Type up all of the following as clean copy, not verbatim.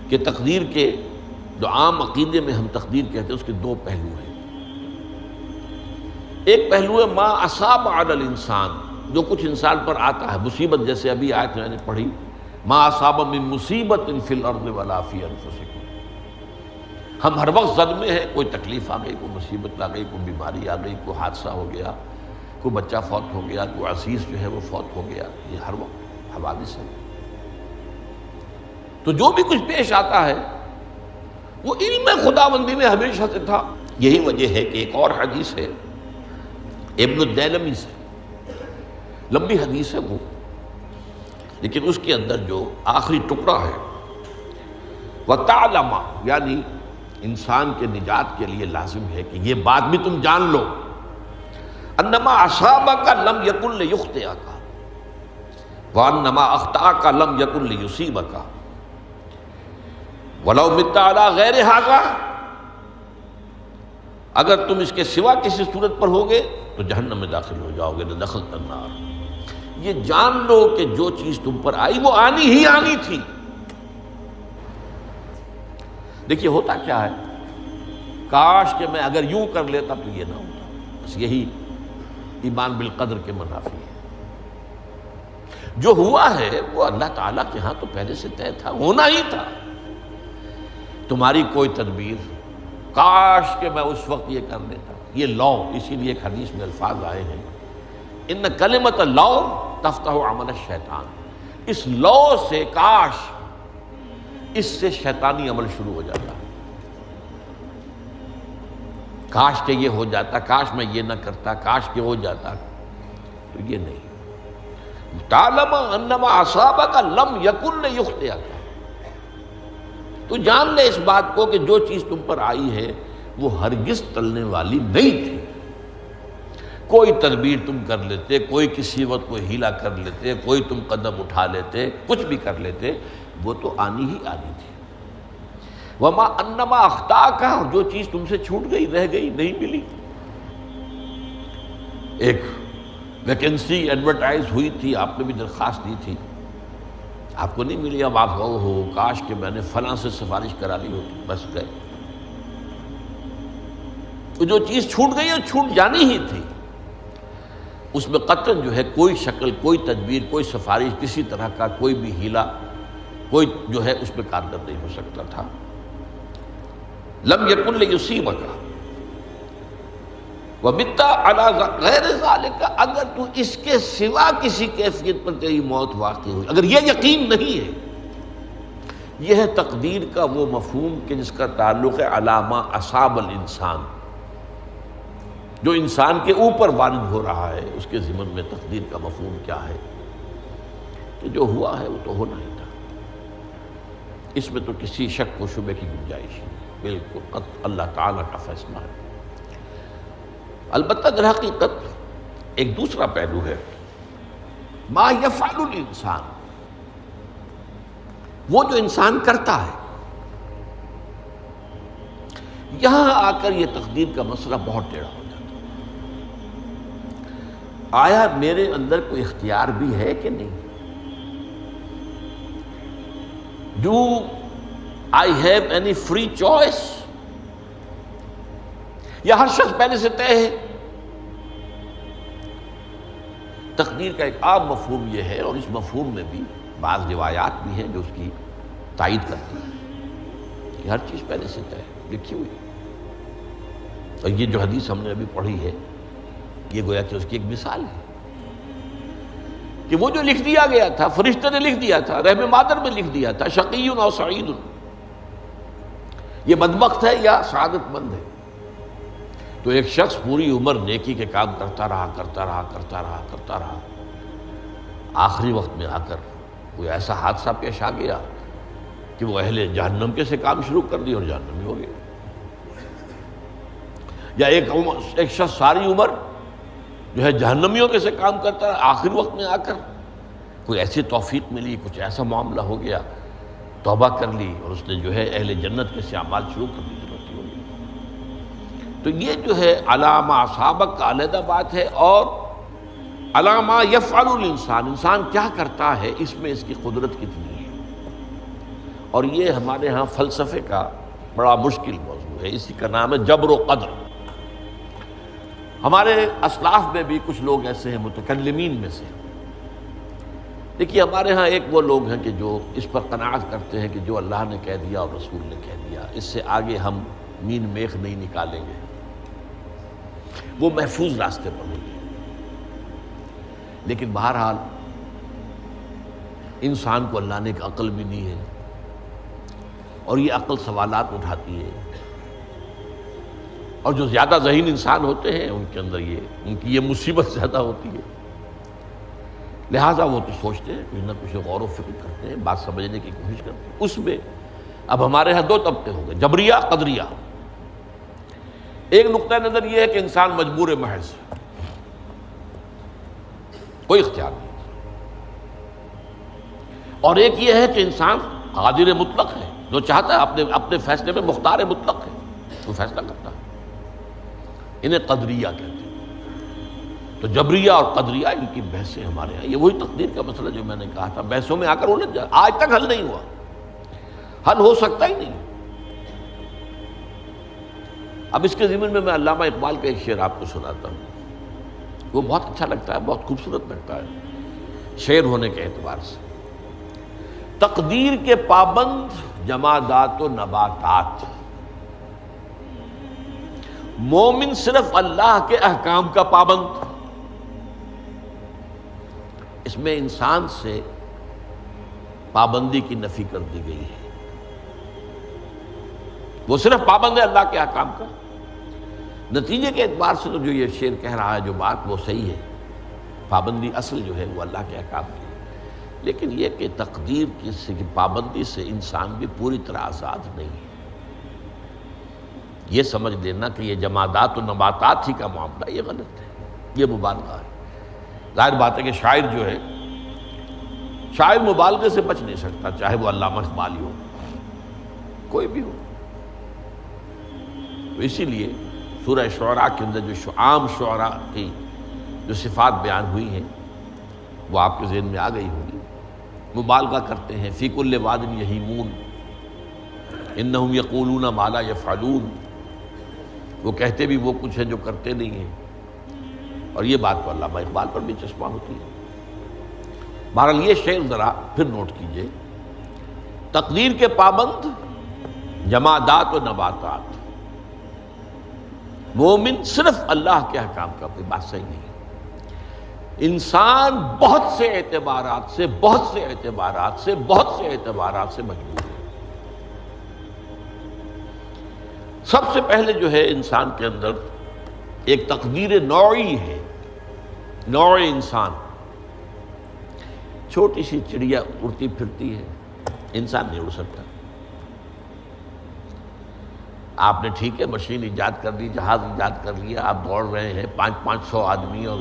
کہ تقدیر کے جو عام عقیدے میں ہم تقدیر کہتے ہیں اس کے دو پہلو ہیں۔ ایک پہلو ہے ما اصاب علی الانسان، جو کچھ انسان پر آتا ہے مصیبت، جیسے ابھی آیت میں نے پڑھی ما اصاب من مصیبت فی الارض ولا فی انفسکم۔ ہم ہر وقت زد میں ہیں، کوئی تکلیف آ گئی، کوئی مصیبت آ گئی، کوئی بیماری آ گئی، کوئی حادثہ ہو گیا، کوئی بچہ فوت ہو گیا، کوئی عزیز جو ہے وہ فوت ہو گیا، یہ ہر وقت حوادث ہے۔ تو جو بھی کچھ پیش آتا ہے وہ علم خداوندی میں ہمیشہ سے تھا۔ یہی وجہ ہے کہ ایک اور حدیث ہے ابن الدیلمی سے، لمبی حدیث ہے وہ، لیکن اس کے اندر جو آخری ٹکڑا ہے وَتَعْلَمَ، یعنی انسان کے نجات کے لیے لازم ہے کہ یہ بات بھی تم جان لو انما اصابک لم یکن لیخطئک وانما اخطأک لم یکن لیصیبک ولو مت علی غیر ھذا، اگر تم اس کے سوا کسی صورت پر ہوگے تو جہنم میں داخل ہو جاؤ گے، دخلت النار۔ یہ جان لو کہ جو چیز تم پر آئی وہ آنی ہی آنی تھی۔ دیکھیے ہوتا کیا ہے، کاش کہ میں اگر یوں کر لیتا تو یہ نہ ہوتا، بس یہی ایمان بالقدر کے منافی ہے۔ جو ہوا ہے وہ اللہ تعالیٰ کے ہاں تو پہلے سے طے تھا، ہونا ہی تھا۔ تمہاری کوئی تدبیر، کاش کہ میں اس وقت یہ کر لیتا، یہ لو، اسی لیے ایک حدیث میں الفاظ آئے ہیں ان کلمۃ لو تفتح عمل الشیطان، اس لو سے، کاش، اس سے شیطانی عمل شروع ہو جاتا ہے۔ کاش کہ یہ ہو جاتا، کاش میں یہ نہ کرتا، کاش کہ ہو جاتا، تو یہ نہیں۔ تعلم انما اصابک لم یکن لیخطئک، تو جان لے اس بات کو کہ جو چیز تم پر آئی ہے وہ ہرگز ٹلنے والی نہیں تھی۔ کوئی تدبیر تم کر لیتے، کوئی کسی وقت کوئی ہیلا کر لیتے، کوئی تم قدم اٹھا لیتے، کچھ بھی کر لیتے، وہ تو آنی ہی آنی تھی۔ وما انما اخطاک، اور جو چیز تم سے چھوٹ گئی، رہ گئی، نہیں ملی۔ ایک ویکنسی ایڈورٹائز ہوئی تھی، آپ نے بھی درخواست دی تھی، آپ کو نہیں ملی، اب آپ کہو ہو کاش کہ میں نے فلاں سے سفارش کرا لی ہوتی، بس گئے۔ تو جو چیز چھوٹ گئی اور چھوٹ جانی ہی تھی، اس میں قطعاً جو ہے کوئی شکل، کوئی تدبیر، کوئی سفارش، کسی طرح کا کوئی بھی ہیلا، کوئی جو ہے اس میں کارگر نہیں ہو سکتا تھا۔ لم یکن لیصیبک ومت علی غیر ذالک، اگر تو اس کے سوا کسی کیفیت پر تیری موت واقع ہوئی، اگر یہ یقین نہیں ہے، یہ ہے تقدیر کا وہ مفہوم کہ جس کا تعلق ہے علی ما اصاب الانسان، جو انسان کے اوپر وارد ہو رہا ہے، اس کے ضمن میں تقدیر کا مفہوم کیا ہے کہ جو ہوا ہے وہ تو ہونا ہی تھا، اس میں تو کسی شک و شبے کی گنجائش نہیں، بالکل قطع اللہ تعالیٰ کا فیصلہ ہے۔ البتہ در حقیقت ایک دوسرا پہلو ہے، ما یفعل الانسان، وہ جو انسان کرتا ہے۔ یہاں آ کر یہ تقدیر کا مسئلہ بہت ٹیڑھا ہو جاتا ہے۔ آیا میرے اندر کوئی اختیار بھی ہے کہ نہیں؟ Do I have any free choice؟ یا ہر شخص پہلے سے طے ہے؟ تقدیر کا ایک عام مفہوم یہ ہے، اور اس مفہوم میں بھی بعض روایات بھی ہیں جو اس کی تائید کرتی ہیں کہ ہر چیز پہلے سے طے ہے، لکھی ہوئی۔ اور یہ جو حدیث ہم نے ابھی پڑھی ہے، یہ گویا کہ اس کی ایک مثال ہے کہ وہ جو لکھ دیا گیا تھا، فرشتے نے لکھ دیا تھا، رحم مادر میں لکھ دیا تھا، شقی اور سعید، یہ بدبخت ہے یا سعادت مند ہے۔ تو ایک شخص پوری عمر نیکی کے کام کرتا رہا، آخری وقت میں آ کر کوئی ایسا حادثہ پیش آ گیا کہ وہ اہل جہنم کے سے کام شروع کر دی اور جہنمی ہو گیا۔ یا ایک شخص ساری عمر جو ہے جہنمیوں کے سے کام کرتا رہا، آخری وقت میں آ کر کوئی ایسی توفیق ملی، کچھ ایسا معاملہ ہو گیا، توبہ کر لی اور اس نے جو ہے اہل جنت کے سے اعمال شروع کر دی، جنتی ہو گئی۔ تو یہ جو ہے علی ما اصابک کا علیحدہ بات ہے، اور علی ما یفعل الانسان، انسان کیا کرتا ہے، اس میں اس کی قدرت کتنی ہے، اور یہ ہمارے ہاں فلسفے کا بڑا مشکل موضوع ہے، اسی کا نام ہے جبر و قدر۔ ہمارے اسلاف میں بھی کچھ لوگ ایسے ہیں متکلمین میں سے، دیکھیے ہمارے ہاں ایک وہ لوگ ہیں کہ جو اس پر قناعت کرتے ہیں کہ جو اللہ نے کہہ دیا اور رسول نے کہہ دیا، اس سے آگے ہم مین میخ نہیں نکالیں گے، وہ محفوظ راستے پر ہوں گے۔ لیکن بہرحال انسان کو اللہ نے ایک عقل بھی دی ہے، اور یہ عقل سوالات اٹھاتی ہے، اور جو زیادہ ذہین انسان ہوتے ہیں ان کے اندر ان کی یہ مصیبت زیادہ ہوتی ہے، لہٰذا وہ تو سوچتے ہیں، کچھ نہ کچھ غور و فکر کرتے ہیں، بات سمجھنے کی کوشش کرتے ہیں۔ اس میں اب ہمارے ہاں دو طبقے ہو گئے، جبریہ قدریہ۔ ایک نقطہ نظر یہ ہے کہ انسان مجبور محض، کوئی اختیار نہیں، اور ایک یہ ہے کہ انسان قادر مطلق ہے، جو چاہتا ہے اپنے فیصلے میں مختار مطلق ہے، وہ فیصلہ کرتا ہے۔ انہیں قدریہ کہتے ہیں۔ تو جبریہ اور قدریہ ان کی بحثیں ہمارے یہاں، یہ وہی تقدیر کا مسئلہ جو میں نے کہا تھا، بحثوں میں آ کر الجھ جائے، آج تک حل نہیں ہوا، حل ہو سکتا ہی نہیں۔ اب اس کے ضمن میں علامہ اقبال کا ایک شعر آپ کو سناتا ہوں، وہ بہت اچھا لگتا ہے، بہت خوبصورت لگتا ہے شعر ہونے کے اعتبار سے۔ تقدیر کے پابند جمادات و نباتات، مومن صرف اللہ کے احکام کا پابند۔ اس میں انسان سے پابندی کی نفی کر دی گئی ہے، وہ صرف پابند ہے اللہ کے احکام کا۔ نتیجے کے اعتبار سے تو جو یہ شعر کہہ رہا ہے جو بات، وہ صحیح ہے، پابندی اصل جو ہے وہ اللہ کے احکام کی، لیکن یہ کہ تقدیر کی پابندی سے انسان بھی پوری طرح آزاد نہیں ہے۔ یہ سمجھ لینا کہ یہ جمادات و نباتات ہی کا معاملہ، یہ غلط ہے، یہ مبالغہ ہے۔ ظاہر بات ہے کہ شاعر جو ہے، شاعر مبالغے سے بچ نہیں سکتا، چاہے وہ علامہ اقبال ہی ہو، کوئی بھی ہو۔ تو اسی لیے سورہ شعراء کے اندر جو عام شعراء کی جو صفات بیان ہوئی ہیں وہ آپ کے ذہن میں آ گئی ہوگی۔ مبالغہ کرتے ہیں، فی کل واد یہیمون انہم یقولون ما لا یفعلون، وہ کہتے بھی وہ کچھ ہے جو کرتے نہیں ہیں، اور یہ بات تو علامہ اقبال پر بھی چشمہ ہوتی ہے۔ بہرحال یہ شعر ذرا پھر نوٹ کیجئے، تقدیر کے پابند جمادات و نباتات، مومن صرف اللہ کے احکام کا، کوئی بات صحیح نہیں۔ انسان بہت سے اعتبارات سے مجبور ہے۔ سب سے پہلے جو ہے انسان کے اندر ایک تقدیر نوعی ہے، نوع انسان۔ چھوٹی سی چڑیا اڑتی پھرتی ہے، انسان نہیں اڑ سکتا۔ آپ نے ٹھیک ہے مشین ایجاد کر لی، جہاز ایجاد کر لیا، آپ دوڑ رہے ہیں، 500 آدمی اور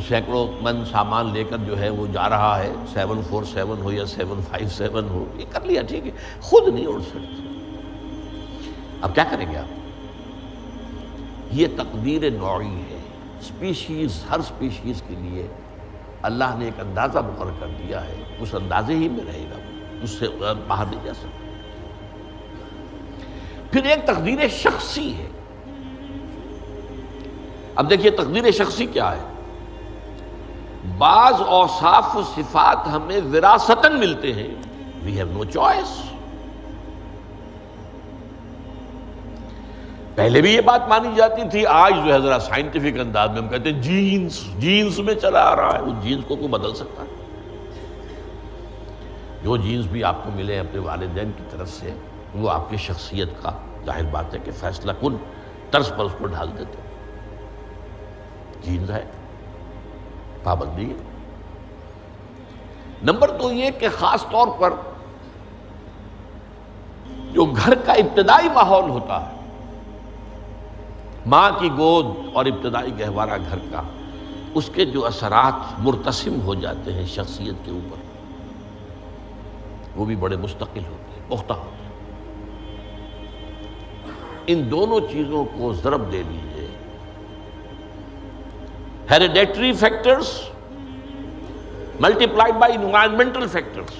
سینکڑوں من سامان لے کر جو ہے وہ جا رہا ہے، 747 ہو یا 757 ہو، یہ کر لیا ٹھیک ہے، خود نہیں اڑ سکتے۔ اب کیا کریں گے آپ؟ یہ تقدیر نوعی ہے، سپیشیز، ہر سپیشیز کے لیے اللہ نے ایک اندازہ مقرر کر دیا ہے، اس اندازے ہی میں رہے گا، اس سے باہر نہیں جا سکتا۔ پھر ایک تقدیر شخصی ہے۔ اب دیکھیے تقدیر شخصی کیا ہے؟ بعض اوصاف و صفات ہمیں وراثتاً ملتے ہیں، we have no choice۔ پہلے بھی یہ بات مانی جاتی تھی، آج جو ہے ذرا سائنٹیفک انداز میں ہم کہتے ہیں جینز میں چلا آ رہا ہے، اس جینز کو کوئی بدل سکتا ہے؟ جو جینز بھی آپ کو ملے اپنے والدین کی طرف سے، وہ آپ کی شخصیت کا ظاہر بات ہے کہ فیصلہ کن طرز پر اس کو ڈھال دیتے۔ جینز ہے، پابندی ہے۔ نمبر 2 یہ کہ خاص طور پر جو گھر کا ابتدائی ماحول ہوتا ہے، ماں کی گود اور ابتدائی گہوارہ گھر کا، اس کے جو اثرات مرتسم ہو جاتے ہیں شخصیت کے اوپر، وہ بھی بڑے مستقل ہوتے ہیں، پختہ ہوتے ہیں۔ ان دونوں چیزوں کو ضرب دے لیجئے، hereditary factors multiplied by environmental factors,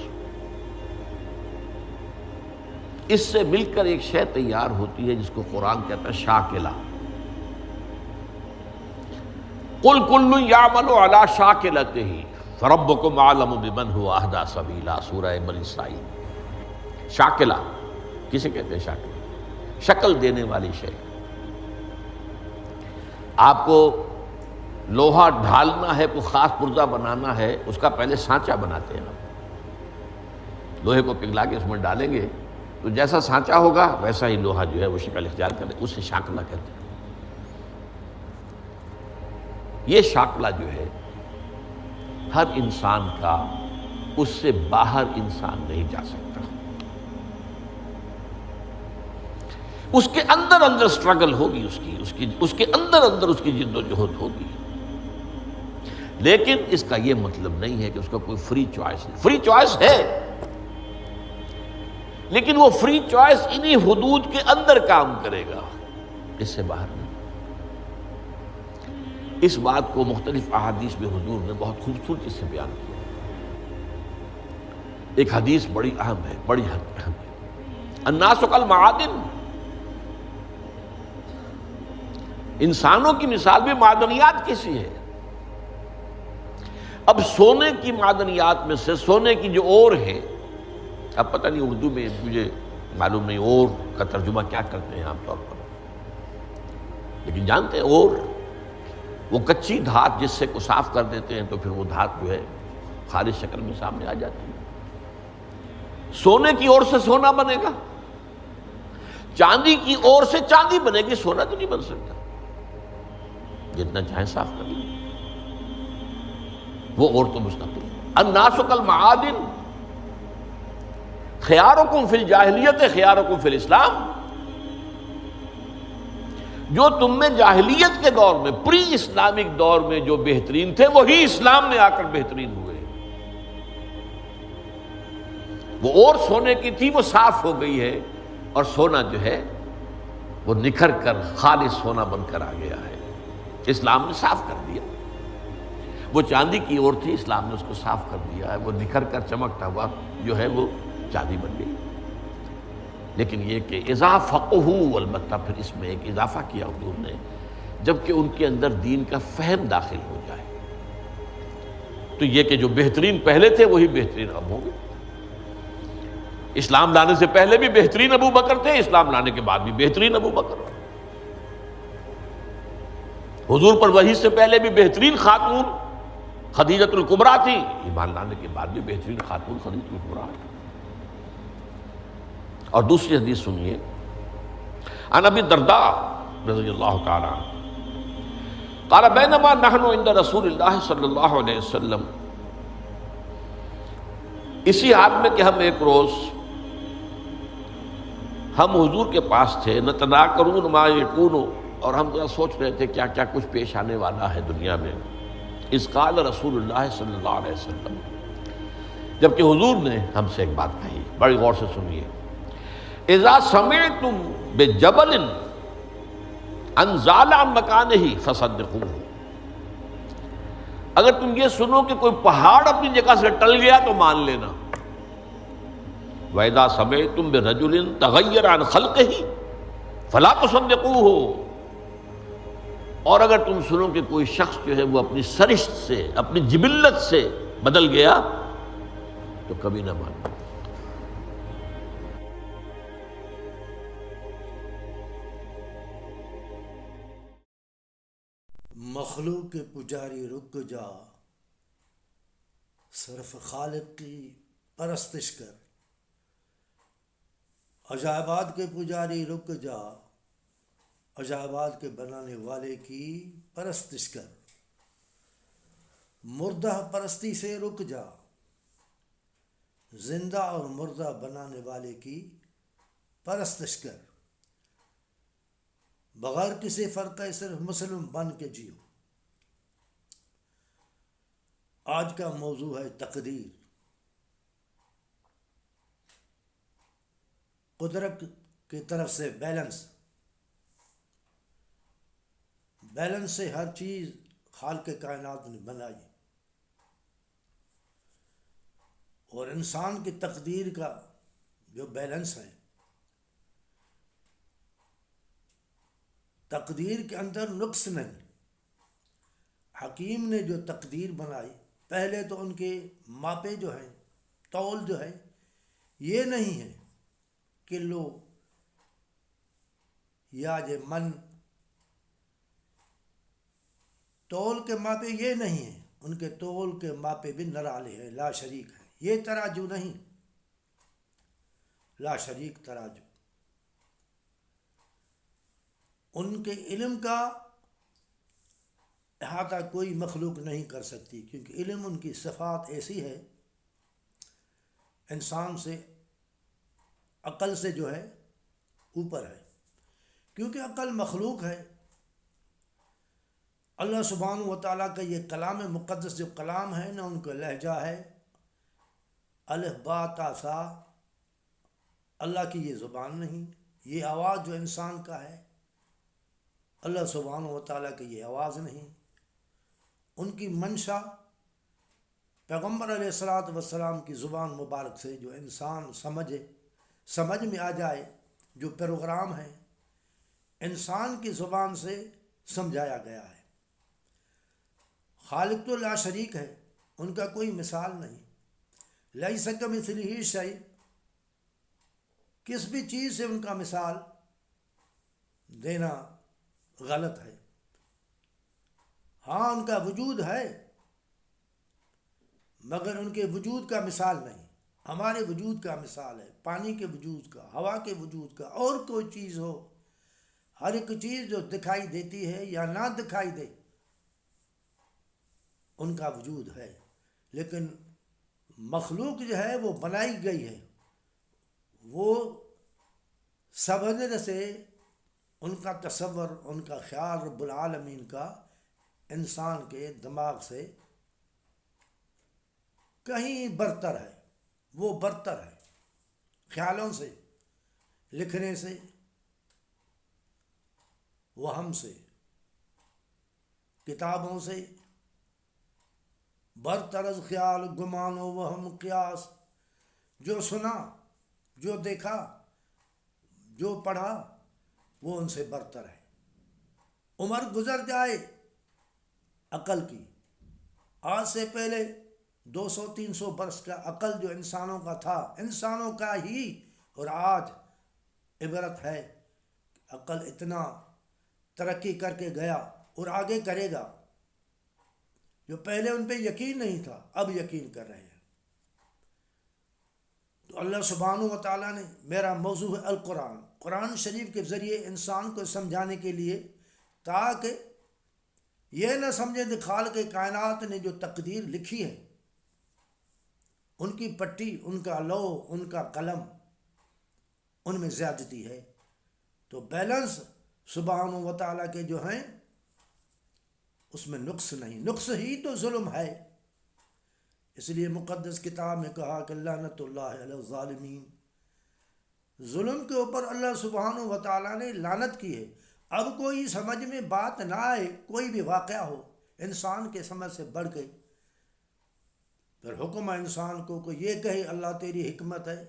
اس سے مل کر ایک شے تیار ہوتی ہے جس کو قرآن کہتا ہے شاکلہ۔ قل کل یعمل علی شاکلتہ فربکم اعلم بمن هو اہدی سبیلا، سورہ بنی اسرائیل۔ شاکلہ کسے کہتے ہیں؟ شاکلہ شکل دینے والی شے۔ آپ کو لوہا ڈھالنا ہے، کوئی خاص پرزہ بنانا ہے، اس کا پہلے سانچہ بناتے ہیں آپ۔ لوہے کو پگھلا کے اس میں ڈالیں گے تو جیسا سانچہ ہوگا ویسا ہی لوہا جو ہے وہ شکل اختیار کرے، اسے شاکلہ کہتے ہیں۔ یہ شاکلہ جو ہے ہر انسان کا، اس سے باہر انسان نہیں جا سکتا۔ اس کے اندر اندر سٹرگل ہوگی، اس کے اندر اندر اس کی جد و جہد ہوگی، لیکن اس کا یہ مطلب نہیں ہے کہ اس کا کوئی فری چوائس نہیں۔ فری چوائس ہے، لیکن وہ فری چوائس انہی حدود کے اندر کام کرے گا، اس سے باہر نہیں۔ اس بات کو مختلف احادیث میں حضور نے بہت خوبصورتی سے بیان کیا۔ ایک حدیث بڑی اہم ہے، بڑی اہم ہے۔ الناس کالمعادن، انسانوں کی مثال بھی معدنیات کیسی ہے؟ اب سونے کی معدنیات میں سے سونے کی جو اور ہے، اب پتہ نہیں اردو میں مجھے معلوم نہیں اور کا ترجمہ کیا کرتے ہیں عام طور پر، لیکن جانتے ہیں اور وہ کچی دھات جس سے کو صاف کر دیتے ہیں تو پھر وہ دھات جو ہے خالص شکل میں سامنے آ جاتی ہے۔ سونے کی اور سے سونا بنے گا، چاندی کی اور سے چاندی بنے گی، سونا تو نہیں بن سکتا، جتنا چاہے صاف کر لیں، وہ اور تو مستقل۔ الناس کالمعادن خیارکم فی الجاہلیت خیارکم فی الاسلام، جو تم میں جاہلیت کے دور میں، پری اسلامک دور میں جو بہترین تھے وہی اسلام میں آ کر بہترین ہوئے۔ وہ اور سونے کی تھی وہ صاف ہو گئی ہے، اور سونا جو ہے وہ نکھر کر خالص سونا بن کر آ گیا ہے، اسلام نے صاف کر دیا۔ وہ چاندی کی اور تھی، اسلام نے اس کو صاف کر دیا ہے، وہ نکھر کر چمکتا ہوا جو ہے وہ چاندی بن گئی۔ لیکن یہ کہ اذا فقہوا، البتہ پھر اس میں ایک اضافہ کیا حضور نے، جبکہ ان کے اندر دین کا فہم داخل ہو جائے تو یہ کہ جو بہترین پہلے تھے وہی بہترین اب ہوں گے۔ اسلام لانے سے پہلے بھی بہترین ابو بکر تھے، اسلام لانے کے بعد بھی بہترین ابو بکر۔ حضور پر وحی سے پہلے بھی بہترین خاتون خدیجۃ الکبریٰ تھی، ایمان لانے کے بعد بھی بہترین خاتون خدیجۃ الکبریٰ ہے۔ اور دوسری حدیث سنیے، عن ابی الدرداء رضی اللہ تعالی عنہ قال بینما نحن عند رسول اللہ صلی اللہ علیہ وسلم، اسی حال میں کہ ہم ایک روز ہم حضور کے پاس تھے، نتناکرون ما یکون، اور ہم ذرا سوچ رہے تھے کیا کیا کچھ پیش آنے والا ہے دنیا میں۔ اذ قال رسول اللہ صلی اللہ علیہ وسلم، جبکہ حضور نے ہم سے ایک بات کہی، بڑی غور سے سنیے۔ اذا سمعتم بجبل انزال عن مکانہ فصدقوہ، اگر تم یہ سنو کہ کوئی پہاڑ اپنی جگہ سے ٹل گیا تو مان لینا۔ وَإِذَا سَمِعْتُمْ بِرَجُلٍ تَغَيَّرَ عَنْ خَلْقِهِ فَلَا تُصَدِّقُوهُ، اور اگر تم سنو کہ کوئی شخص جو ہے وہ اپنی سرشت سے، اپنی جبلت سے بدل گیا تو کبھی نہ مانو۔ مخلوق کے پجاری رک جا، صرف خالق کی پرستش کر۔ عجائبات کے پجاری رک جا، عجائبات کے بنانے والے کی پرستش کر۔ مردہ پرستی سے رک جا، زندہ اور مردہ بنانے والے کی پرستش کر۔ بغیر کسی فرقہ صرف مسلم بن کے جیو۔ آج کا موضوع ہے تقدیر۔ قدرت کی طرف سے بیلنس سے ہر چیز خالق کائنات نے بنائی، اور انسان کی تقدیر کا جو بیلنس ہے تقدیر کے اندر نقص نہیں. حکیم نے جو تقدیر بنائی، پہلے تو ان کے ماپے جو ہیں، تول جو ہے، یہ نہیں ہے کلو یا من، تول کے ماپے یہ نہیں ہیں. ان کے تول کے ماپے بھی نرالے ہیں، لا شریک ہے. یہ تراجو نہیں، لا شریک تراجو. ان کے علم کا احاطہ کوئی مخلوق نہیں کر سکتی، کیونکہ علم ان کی صفات ایسی ہے، انسان سے، عقل سے جو ہے اوپر ہے. کیونکہ عقل مخلوق ہے. اللہ سبحانہ و تعالیٰ کا یہ کلام مقدس جو کلام ہے نا، ان کا لہجہ ہے الف با تا سا. اللہ کی یہ زبان نہیں. یہ آواز جو انسان کا ہے، اللہ سبحانہ و تعالیٰ کی یہ آواز نہیں. ان کی منشا پیغمبر علیہ الصلاۃ والسلام کی زبان مبارک سے جو انسان سمجھ میں آ جائے، جو پروگرام ہے انسان کی زبان سے سمجھایا گیا ہے. خالق تو لا شریک ہے، ان کا کوئی مثال نہیں. لیس کمثلہ شیء، کس بھی چیز سے ان کا مثال دینا غلط ہے. ہاں ان کا وجود ہے، مگر ان کے وجود کا مثال نہیں. ہمارے وجود کا مثال ہے، پانی کے وجود کا، ہوا کے وجود کا. اور کوئی چیز ہو، ہر ایک چیز جو دکھائی دیتی ہے یا نہ دکھائی دے، ان کا وجود ہے. لیکن مخلوق جو ہے وہ بنائی گئی ہے، وہ سمجھنے سے ان کا تصور، ان کا خیال رب العالمین کا انسان کے دماغ سے کہیں برتر ہے. وہ برتر ہے خیالوں سے، لکھنے سے، وہم سے، کتابوں سے. برتر از خیال گمان و وہم قیاس. جو سنا، جو دیکھا، جو پڑھا، وہ ان سے برتر ہے. عمر گزر جائے عقل کی، آج سے پہلے 200-300 برس کا عقل جو انسانوں کا تھا، انسانوں کا ہی، اور آج عبرت ہے عقل اتنا ترقی کر کے گیا اور آگے کرے گا. جو پہلے ان پہ یقین نہیں تھا، اب یقین کر رہے ہیں. تو اللہ سبحانہ و تعالیٰ نے، میرا موضوع ہے القرآن، قرآن شریف کے ذریعے انسان کو سمجھانے کے لیے، تاکہ یہ نہ سمجھے کہ خالق کائنات نے جو تقدیر لکھی ہے، ان کی پٹی، ان کا لوح، ان کا قلم، ان میں زیادتی ہے. تو بیلنس سبحانہ و تعالیٰ کے جو ہیں اس میں نقص نہیں. نقص ہی تو ظلم ہے. اس لیے مقدس کتاب میں کہا کہ لعنت اللہ علی الظالمین، ظلم کے اوپر اللہ سبحانہ و تعالیٰ نے لعنت کی ہے. اب کوئی سمجھ میں بات نہ آئے، کوئی بھی واقعہ ہو انسان کے سمجھ سے بڑھ کے، پھر حکم ہے انسان کو کہ یہ کہے اللہ تیری حکمت ہے،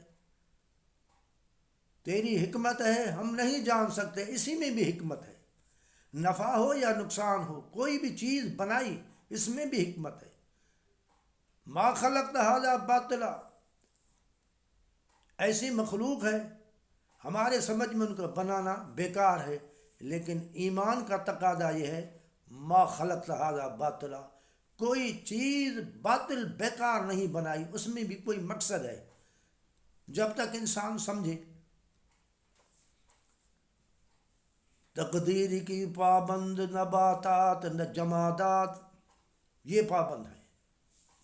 تیری حکمت ہے، ہم نہیں جان سکتے. اسی میں بھی حکمت ہے. نفع ہو یا نقصان ہو، کوئی بھی چیز بنائی، اس میں بھی حکمت ہے. ما خلقت ھذا باطلا، ایسی مخلوق ہے ہمارے سمجھ میں ان کو بنانا بیکار ہے. لیکن ایمان کا تقاضا یہ ہے ما خلقت ھذا باطلا، کوئی چیز باطل بیکار نہیں بنائی، اس میں بھی کوئی مقصد ہے. جب تک انسان سمجھے. تقدیر کی پابند نباتات نہ جمادات، یہ پابند ہے.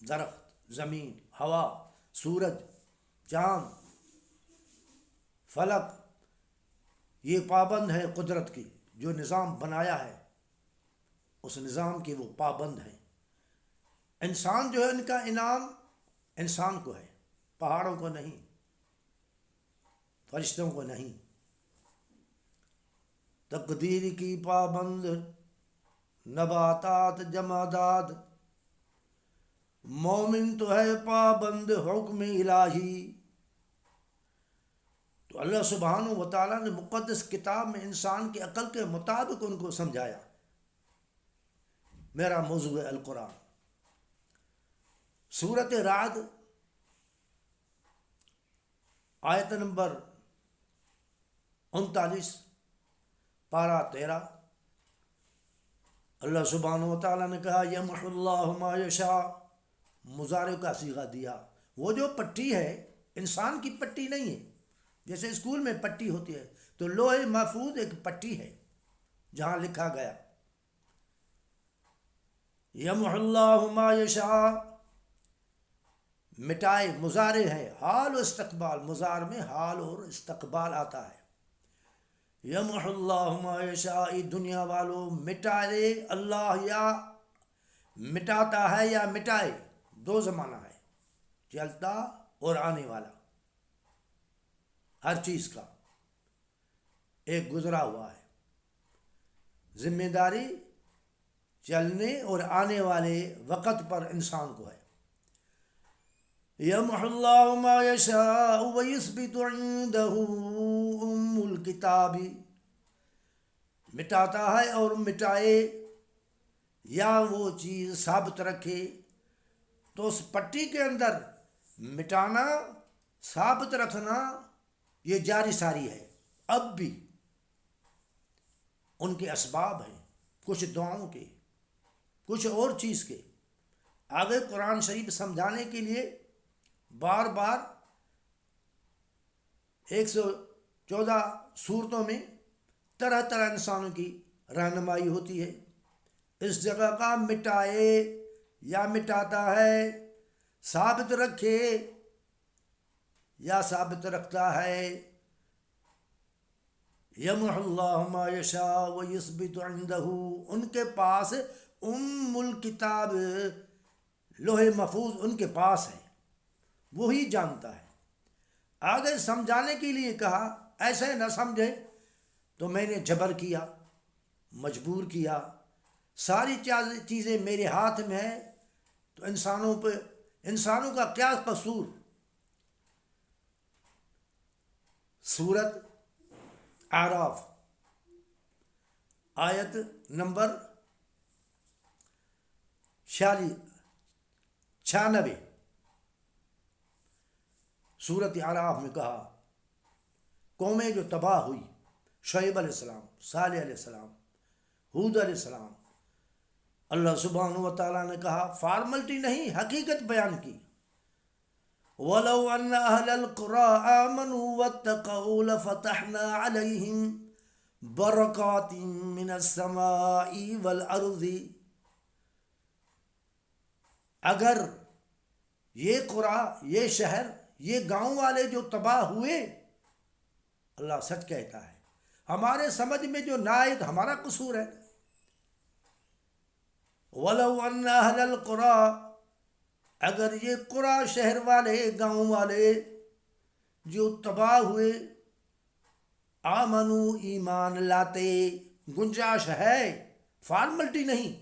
درخت، زمین، ہوا، سورج، چاند، فلک، یہ پابند ہے قدرت کی. جو نظام بنایا ہے اس نظام کی وہ پابند ہے. انسان جو ہے ان کا انعام انسان کو ہے، پہاڑوں کو نہیں، فرشتوں کو نہیں. تقدیر کی پابند نباتات جمادات، مومن تو ہے پابند حکم الہی. تو تو اللہ سبحانہ و تعالیٰ نے مقدس کتاب میں انسان کی عقل کے مطابق ان کو سمجھایا. میرا موضوع ہے القرآن. سورۃ رعد آیت نمبر 39 پارہ 13. اللہ سبحانہ و تعالیٰ نے کہا یمحو اللہ ما یشاء، مضارع کا صیغہ دیا. وہ جو پٹی ہے انسان کی پٹی نہیں ہے. جیسے اسکول میں پٹی ہوتی ہے تو لوح محفوظ ایک پٹی ہے جہاں لکھا گیا یمحو اللہ ما یشاء، مٹائے. مضارع ہے، حال و استقبال. مضارع میں حال اور استقبال آتا ہے. یمحو اللہ ما یشاء، دنیا والوں مٹائے اللہ، یا مٹاتا ہے یا مٹائے، دو زمانہ ہے، چلتا اور آنے والا. ہر چیز کا ایک گزرا ہوا ہے. ذمہ داری چلنے اور آنے والے وقت پر انسان کو ہے. یمحو اللہ ما یشاء ویثبت عندہ ام الکتاب، مٹاتا ہے اور مٹائے یا وہ چیز ثابت رکھے. تو اس پٹی کے اندر مٹانا ثابت رکھنا یہ جاری ساری ہے. اب بھی ان کے اسباب ہیں، کچھ دعاؤں کے، کچھ اور چیز کے. آگے قرآن شریف سمجھانے کے لیے بار بار 114 صورتوں میں طرح طرح انسانوں کی رہنمائی ہوتی ہے. اس جگہ کا مٹائے یا مٹاتا ہے، ثابت رکھے یا ثابت رکھتا ہے. یمحو اللہ ما یشاء ویثبت عندہ، ان کے پاس ام الکتاب، لوح محفوظ ان کے پاس ہے، وہی جانتا ہے. آگے سمجھانے کے لیے کہا ایسے نہ سمجھے تو میں نے جبر کیا، مجبور کیا، ساری چیزیں میرے ہاتھ میں ہیں تو انسانوں کا کیا قصور. سورۃ اعراف آیت نمبر 96. سورۃ اعراف میں کہا قومیں جو تباہ ہوئی، شعیب علیہ السلام، صالح علیہ السلام، ہود علیہ السلام. اللہ سبحانہ و تعالیٰ نے کہا فارملٹی نہیں، حقیقت بیان کی. وَلَوْ أَنَّ أَهْلَ الْقُرَىٰ آمَنُوا وَاتَّقَوْا لَفَتَحْنَا عَلَيْهِمْ بَرَكَاتٍ مِّنَ السَّمَاءِ وَالْأَرْضِ. اگر یہ قرآ، یہ شہر، یہ گاؤں والے جو تباہ ہوئے، اللہ سچ کہتا ہے، ہمارے سمجھ میں جو نہ آئے تو ہمارا قصور ہے. وَلَوْ أَنَّ أَهْلَ الْقُرَىٰ، اگر یہ قرآ شہر والے، گاؤں والے جو تباہ ہوئے، آمنو ایمان لاتے، گنجائش ہے، فارملٹی نہیں.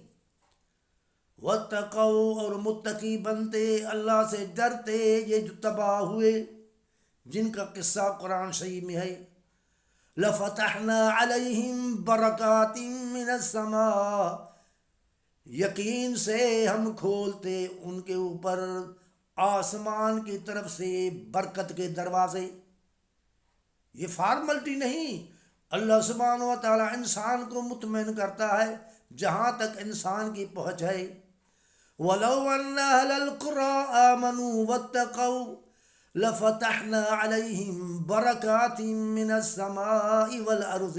واتقوا، اور متقی بنتے، اللہ سے ڈرتے، یہ جو تباہ ہوئے جن کا قصہ قرآن شریف میں ہے. لفتحنا علیہم برکات من السماء، یقین سے ہم کھولتے ان کے اوپر آسمان کی طرف سے برکت کے دروازے. یہ فارملٹی نہیں. اللہ سبحانہ و تعالیٰ انسان کو مطمئن کرتا ہے جہاں تک انسان کی پہنچ ہے. وَلَوْ أَنَّ أَهْلَ الْقُرَىٰ آمَنُوا وَاتَّقَوْا لَفَتَحْنَا عَلَيْهِمْ بَرَكَاتٍ مِّنَ السَّمَاءِ وَالْأَرْضِ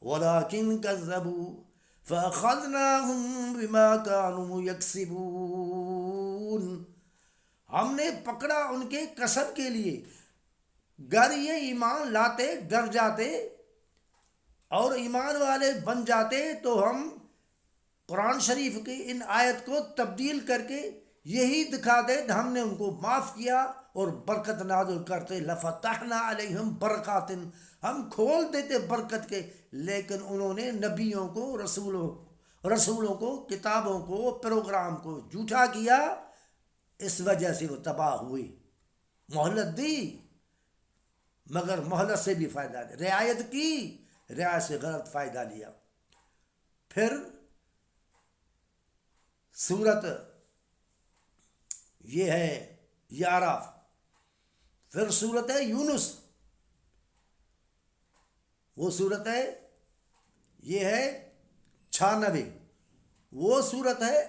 وَلَٰكِنْ كَذَّبُوا فَأَخَذْنَاهُمْ بِمَا كَانُوا يَكْسِبُونَ. ہم نے پکڑا ان کے کسب کے لیے. گر یہ ایمان لاتے، ڈر جاتے اور ایمان والے بن جاتے تو ہم قرآن شریف کی ان آیت کو تبدیل کر کے یہی دکھا دے ہم نے ان کو معاف کیا اور برکت نازل کرتے. لفتحنا علیہم برکات، ہم کھول دیتے برکت کے. لیکن انہوں نے نبیوں کو، رسولوں کو، کتابوں کو، پروگرام کو جھوٹا کیا، اس وجہ سے وہ تباہ ہوئی. مہلت دی، مگر مہلت سے بھی فائدہ لیا، رعایت کی، رعایت سے غلط فائدہ لیا۔ پھر صورت یہ ہے یاراف، پھر صورت ہے یونس، وہ صورت ہے یہ ہے 96، وہ صورت ہے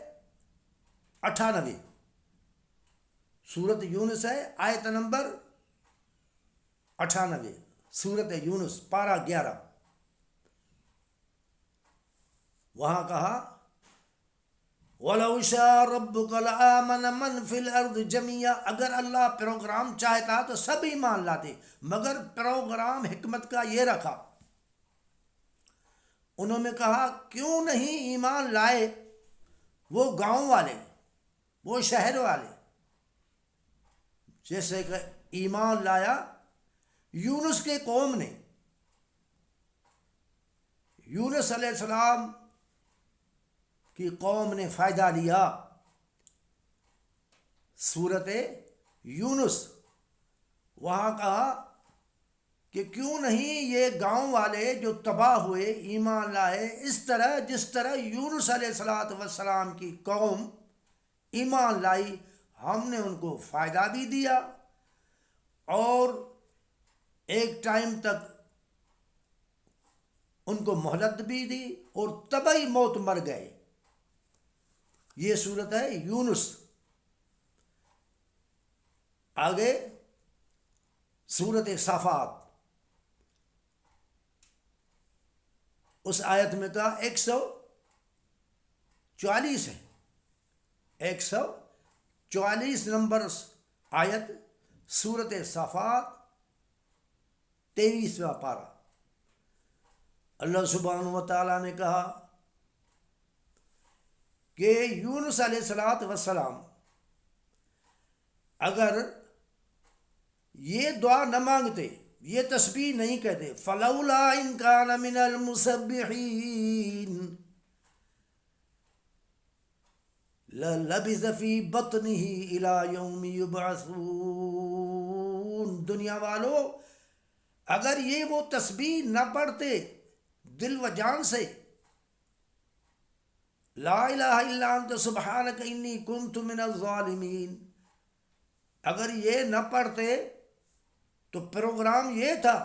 98۔ صورت یونس ہے آیت نمبر 98، صورت یونس پارہ 11۔ وہاں کہا وَلَوْ شَاءَ رَبُّكَ لَآمَنَ مَنْ فِي الْأَرْضِ جَمِيعًا، اگر اللہ پروگرام چاہتا تو سب ایمان لاتے، مگر پروگرام حکمت کا یہ رکھا، انہوں نے کہا کیوں نہیں ایمان لائے وہ گاؤں والے، وہ شہر والے، جیسے کہ ایمان لایا یونس کے قوم نے۔ یونس علیہ السلام کی قوم نے فائدہ لیا۔ صورت یونس وہاں کہا کہ کیوں نہیں یہ گاؤں والے جو تباہ ہوئے ایمان لائے، اس طرح جس طرح یونس علیہ السلام کی قوم ایمان لائی، ہم نے ان کو فائدہ بھی دیا اور ایک ٹائم تک ان کو مہلت بھی دی اور طبعی موت مر گئے۔ یہ صورت ہے یونس۔ آگے صورت صافات، اس آیت میں کہا 144 ہے، 144 نمبر آیت صورت صافات 23واں پارہ۔ اللہ سبحانہ و تعالیٰ نے کہا کہ یونس علیہ السلام اگر یہ دعا نہ مانگتے، یہ تسبیح نہیں کہتے، فلولا ان کان من المسبحین للبث فی بطنہ الی یوم یبعثون، دنیا والو اگر یہ وہ تسبیح نہ پڑھتے دل و جان سے، لا الہ الا انت سبحانک انی کنت من الظالمین، اگر یہ نہ پڑھتے تو پروگرام یہ تھا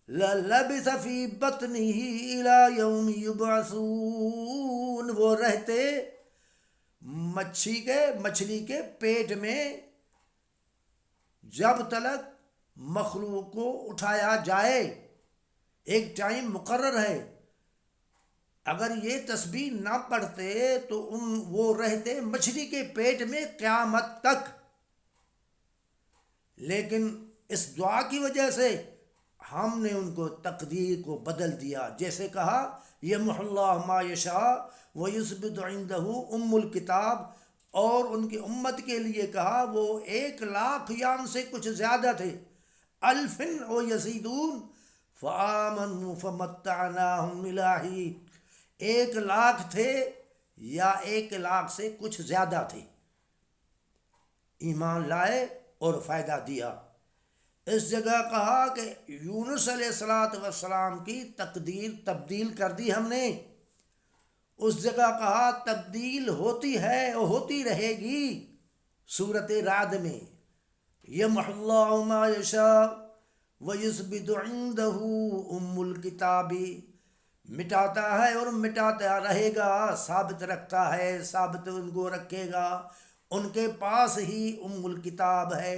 لَلَبِثَ فِي بَطْنِهِ إِلَى يَوْمِ يُبْعَثُونَ، وہ رہتے مچھلی کے پیٹ میں جب تلک مخلوق کو اٹھایا جائے، ایک ٹائم مقرر ہے۔ اگر یہ تسبیح نہ پڑھتے تو وہ رہتے مچھلی کے پیٹ میں قیامت تک، لیکن اس دعا کی وجہ سے ہم نے ان کو تقدیر کو بدل دیا، جیسے کہا یمحو اللہ ما یشاء ویثبت عندہ ام الکتاب، اور ان کی امت کے لیے کہا وہ 1,00,000 یان سے کچھ زیادہ تھے، الفن و یزیدون فآمنوا فمتعناہم الی حین، 1,00,000 تھے یا 1,00,000 سے کچھ زیادہ تھے، ایمان لائے اور فائدہ دیا۔ اس جگہ کہا کہ یونس علیہ السلام کی تقدیر تبدیل کر دی ہم نے، اس جگہ کہا تبدیل ہوتی ہے اور ہوتی رہے گی۔ سورۃ رعد میں یمحو اللہ ما یشاء ویثبت عندہ ام الکتاب، مٹاتا ہے اور مٹاتا رہے گا، ثابت رکھتا ہے، ثابت ان کو رکھے گا، ان کے پاس ہی ام الکتاب ہے،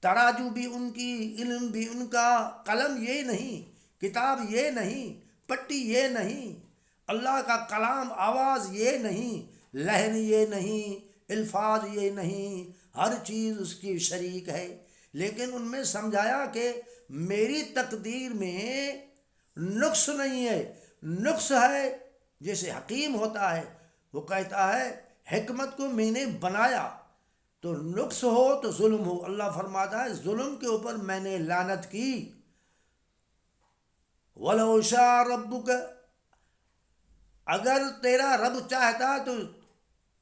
تراجو بھی ان کی، علم بھی ان کا، قلم یہ نہیں، کتاب یہ نہیں، پٹی یہ نہیں، اللہ کا کلام آواز یہ نہیں، لہن یہ نہیں، الفاظ یہ نہیں، ہر چیز اس کی شریک ہے۔ لیکن ان میں سمجھایا کہ میری تقدیر میں نقص نہیں ہے، نقص ہے جیسے حکیم ہوتا ہے، وہ کہتا ہے حکمت کو میں نے بنایا، تو نقص ہو تو ظلم ہو، اللہ فرماتا ہے ظلم کے اوپر میں نے لعنت کی۔ وَلَوْ شَاءَ رَبُّكَ، اگر تیرا رب چاہتا تو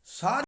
ساری